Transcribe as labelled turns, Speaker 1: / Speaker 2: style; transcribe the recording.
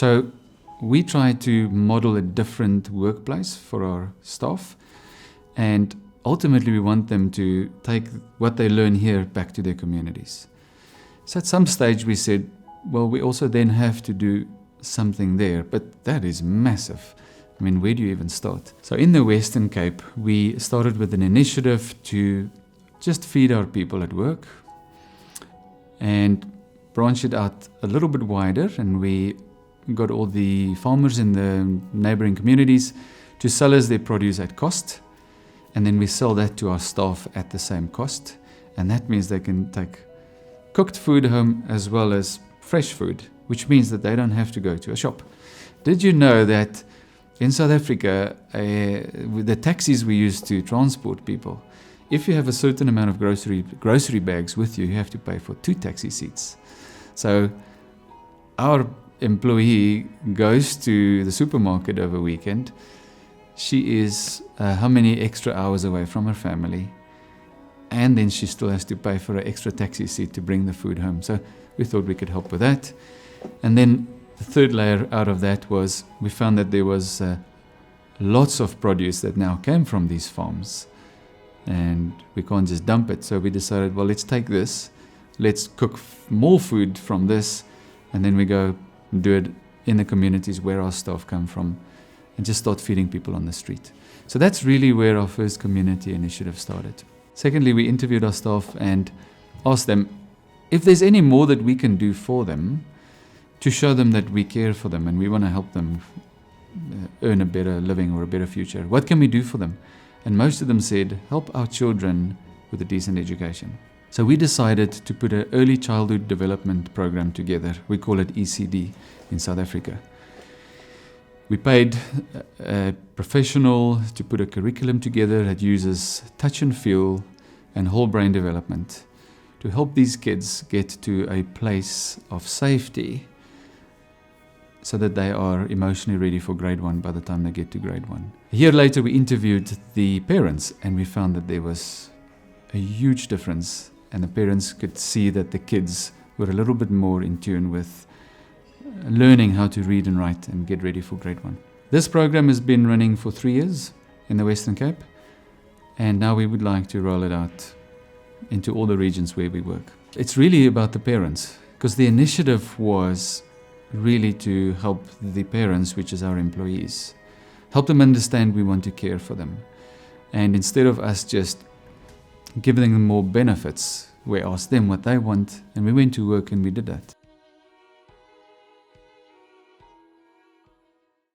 Speaker 1: So we try to model a different workplace for our staff, and ultimately we want them to take what they learn here back to their communities. So at some stage we said, well, we also then have to do something there, but that is massive. I mean, where do you even start? So in the Western Cape, we started with an initiative to just feed our people at work and branch it out a little bit wider, and we got all the farmers in the neighboring communities to sell us their produce at cost, and then we sell that to our staff at the same cost, and that means they can take cooked food home as well as fresh food, which means that they don't have to go to a shop. Did you know that in South Africa, with the taxis we use to transport people, if you have a certain amount of grocery bags with you, you have to pay for 2 taxi seats. So our employee goes to the supermarket over a weekend. She is how many extra hours away from her family, and then she still has to pay for an extra taxi seat to bring the food home. So we thought we could help with that. And then the third layer out of that was we found that there was lots of produce that now came from these farms, and we can't just dump it. So we decided, well, let's take this, let's cook more food from this, and then we go do it in the communities where our staff come from and just start feeding people on the street. So that's really where our first community initiative started. Secondly, we interviewed our staff and asked them if there's any more that we can do for them to show them that we care for them and we want to help them earn a better living or a better future. What can we do for them? And most of them said, help our children with a decent education. So we decided to put an early childhood development program together. We call it ECD in South Africa. We paid a professional to put a curriculum together that uses touch and feel and whole brain development to help these kids get to a place of safety so that they are emotionally ready for grade 1 by the time they get to grade 1. A year later, we interviewed the parents, and we found that there was a huge difference, and the parents could see that the kids were a little bit more in tune with learning how to read and write and get ready for grade 1. This program has been running for 3 years in the Western Cape, and now we would like to roll it out into all the regions where we work. It's really about the parents, because the initiative was really to help the parents, which is our employees, help them understand we want to care for them. And instead of us just giving them more benefits, we asked them what they want, and we went to work and we did that.